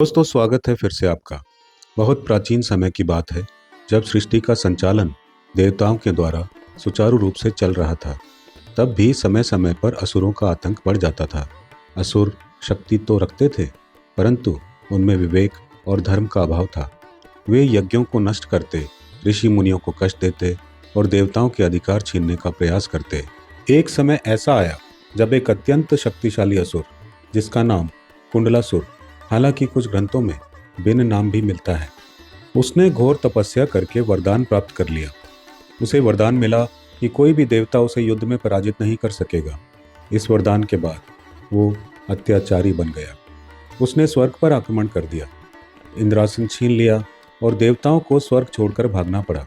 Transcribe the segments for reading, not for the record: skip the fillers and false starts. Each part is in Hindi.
दोस्तों, स्वागत है फिर से आपका। बहुत प्राचीन समय की बात है जब सृष्टि का संचालन देवताओं के द्वारा सुचारू रूप से चल रहा था। तब भी समय समय पर असुरों का आतंक बढ़ जाता था। असुर शक्ति तो रखते थे, परंतु उनमें विवेक और धर्म का अभाव था। वे यज्ञों को नष्ट करते, ऋषि मुनियों को कष्ट देते और देवताओं के अधिकार छीनने का प्रयास करते। एक समय ऐसा आया जब एक अत्यंत शक्तिशाली असुर, जिसका नाम कुंडलासुर, हालांकि कुछ ग्रंथों में भिन्न नाम भी मिलता है, उसने घोर तपस्या करके वरदान प्राप्त कर लिया। उसे वरदान मिला कि कोई भी देवता उसे युद्ध में पराजित नहीं कर सकेगा। इस वरदान के बाद वो अत्याचारी बन गया। उसने स्वर्ग पर आक्रमण कर दिया, इंद्रासन छीन लिया और देवताओं को स्वर्ग छोड़कर भागना पड़ा।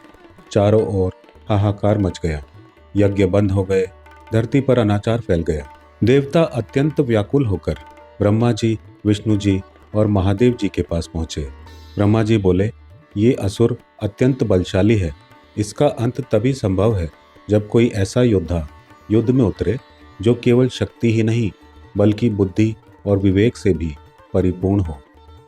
चारों ओर हाहाकार मच गया, यज्ञ बंद हो गए, धरती पर अनाचार फैल गया। देवता अत्यंत व्याकुल होकर ब्रह्मा जी, विष्णु जी और महादेव जी के पास पहुंचे। ब्रह्मा जी बोले, ये असुर अत्यंत बलशाली है। इसका अंत तभी संभव है जब कोई ऐसा योद्धा युद्ध में उतरे जो केवल शक्ति ही नहीं बल्कि बुद्धि और विवेक से भी परिपूर्ण हो।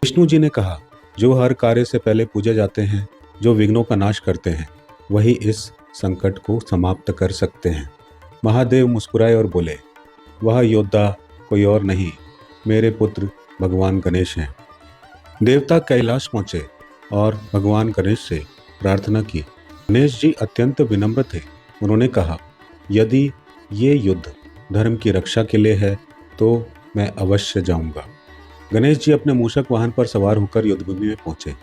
विष्णु जी ने कहा, जो हर कार्य से पहले पूजे जाते हैं, जो विघ्नों का नाश करते हैं, वही इस संकट को समाप्त कर सकते हैं। महादेव मुस्कुराए और बोले, वह योद्धा कोई और नहीं, मेरे पुत्र भगवान गणेश हैं। देवता कैलाश पहुंचे और भगवान गणेश से प्रार्थना की। गणेश जी अत्यंत विनम्र थे। उन्होंने कहा, यदि ये युद्ध धर्म की रक्षा के लिए है तो मैं अवश्य जाऊंगा। गणेश जी अपने मूषक वाहन पर सवार होकर युद्धभूमि में पहुंचे।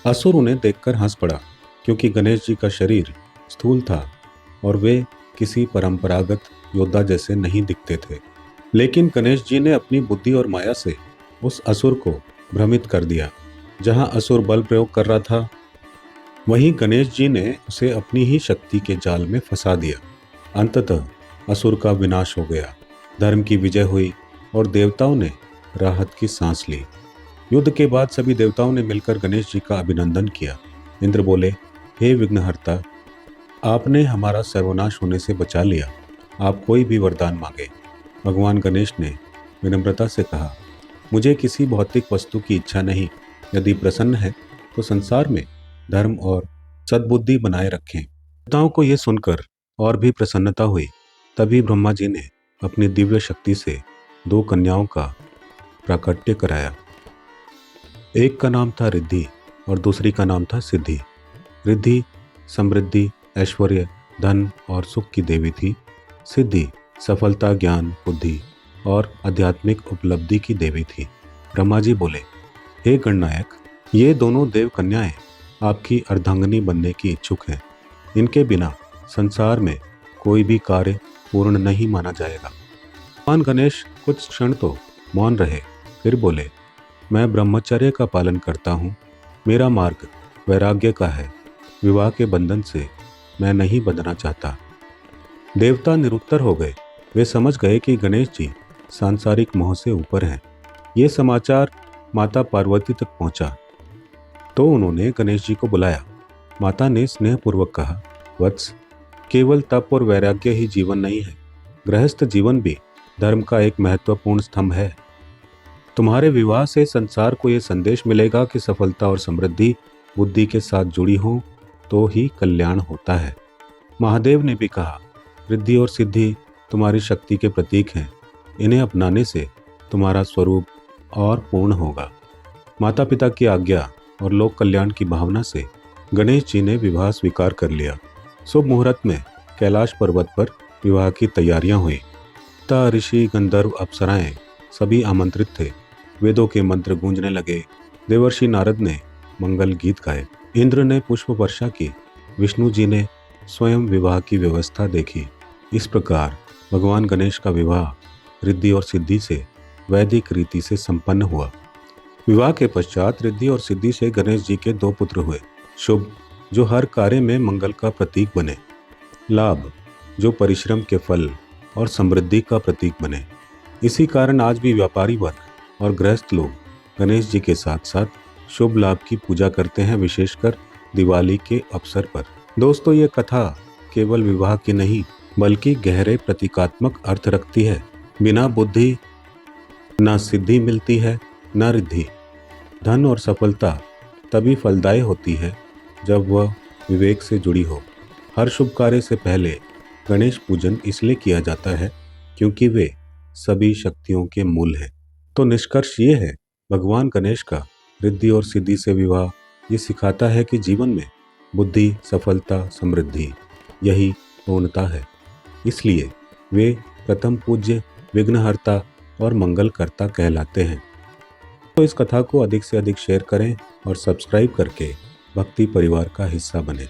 असुर उन्हें देखकर हंस पड़ा, क्योंकि गणेश जी का शरीर स्थूल था और वे किसी परंपरागत योद्धा जैसे नहीं दिखते थे। लेकिन गणेश जी ने अपनी बुद्धि और माया से उस असुर को भ्रमित कर दिया। जहां असुर बल प्रयोग कर रहा था, वहीं गणेश जी ने उसे अपनी ही शक्ति के जाल में फंसा दिया। अंततः असुर का विनाश हो गया, धर्म की विजय हुई और देवताओं ने राहत की सांस ली। युद्ध के बाद सभी देवताओं ने मिलकर गणेश जी का अभिनंदन किया। इंद्र बोले, हे विघ्नहर्ता, आपने हमारा सर्वनाश होने से बचा लिया। आप कोई भी वरदान मांगे। भगवान गणेश ने विनम्रता से कहा, मुझे किसी भौतिक वस्तु की इच्छा नहीं। यदि प्रसन्न है तो संसार में धर्म और सद्बुद्धि बनाए रखें। देवताओं को यह सुनकर और भी प्रसन्नता हुई। तभी ब्रह्मा जी ने अपनी दिव्य शक्ति से 2 कन्याओं का प्राकट्य कराया। एक का नाम था रिद्धि और दूसरी का नाम था सिद्धि। रिद्धि समृद्धि, ऐश्वर्य, धन और सुख की देवी थी। सिद्धि सफलता, ज्ञान, बुद्धि और आध्यात्मिक उपलब्धि की देवी थी। ब्रह्मा जी बोले, हे गणनायक, ये दोनों देव कन्याएं आपकी अर्धांगिनी बनने की इच्छुक हैं। इनके बिना संसार में कोई भी कार्य पूर्ण नहीं माना जाएगा। भगवान गणेश कुछ क्षण तो मौन रहे, फिर बोले, मैं ब्रह्मचर्य का पालन करता हूँ। मेरा मार्ग वैराग्य का है। विवाह के बंधन से मैं नहीं बंधना चाहता। देवता निरुत्तर हो गए। वे समझ गए कि गणेश जी सांसारिक मोह से ऊपर हैं। ये समाचार माता पार्वती तक पहुंचा तो उन्होंने गणेश जी को बुलाया। माता ने स्नेहपूर्वक कहा, वत्स, केवल तप और वैराग्य ही जीवन नहीं है, गृहस्थ जीवन भी धर्म का एक महत्वपूर्ण स्तंभ है। तुम्हारे विवाह से संसार को यह संदेश मिलेगा कि सफलता और समृद्धि बुद्धि के साथ जुड़ी हो तो ही कल्याण होता है। महादेव ने भी कहा, रिद्धि और सिद्धि तुम्हारी शक्ति के प्रतीक हैं। इन्हें अपनाने से तुम्हारा स्वरूप और पूर्ण होगा। माता पिता की आज्ञा और लोक कल्याण की भावना से गणेश जी ने विवाह स्वीकार कर लिया। शुभ मुहूर्त में कैलाश पर्वत पर विवाह की तैयारियां हुई। ता ऋषि, गंधर्व, अप्सराएं सभी आमंत्रित थे। वेदों के मंत्र गूंजने लगे। देवर्षि नारद ने मंगल गीत गाए। इंद्र ने पुष्प वर्षा की। विष्णु जी ने स्वयं विवाह की व्यवस्था देखी। इस प्रकार भगवान गणेश का विवाह रिद्धि और सिद्धि से वैदिक रीति से संपन्न हुआ। विवाह के पश्चात रिद्धि और सिद्धि से गणेश जी के 2 पुत्र हुए। शुभ, जो हर कार्य में मंगल का प्रतीक बने। लाभ, जो परिश्रम के फल और समृद्धि का प्रतीक बने। इसी कारण आज भी व्यापारी वर्ग और गृहस्थ लोग गणेश जी के साथ साथ शुभ लाभ की पूजा करते हैं, विशेषकर दिवाली के अवसर पर। दोस्तों, ये कथा केवल विवाह की नहीं बल्कि गहरे प्रतीकात्मक अर्थ रखती है। बिना बुद्धि ना सिद्धि मिलती है, ना रिद्धि। धन और सफलता तभी फलदायी होती है जब वह विवेक से जुड़ी हो। हर शुभ कार्य से पहले गणेश पूजन इसलिए किया जाता है क्योंकि वे सभी शक्तियों के मूल हैं। तो निष्कर्ष ये है, भगवान गणेश का रिद्धि और सिद्धि से विवाह ये सिखाता है कि जीवन में बुद्धि, सफलता, समृद्धि यही पूर्णता है। इसलिए वे प्रथम पूज्य, विघ्नहर्ता और मंगलकर्ता कहलाते हैं। तो इस कथा को अधिक से अधिक शेयर करें और सब्सक्राइब करके भक्ति परिवार का हिस्सा बने।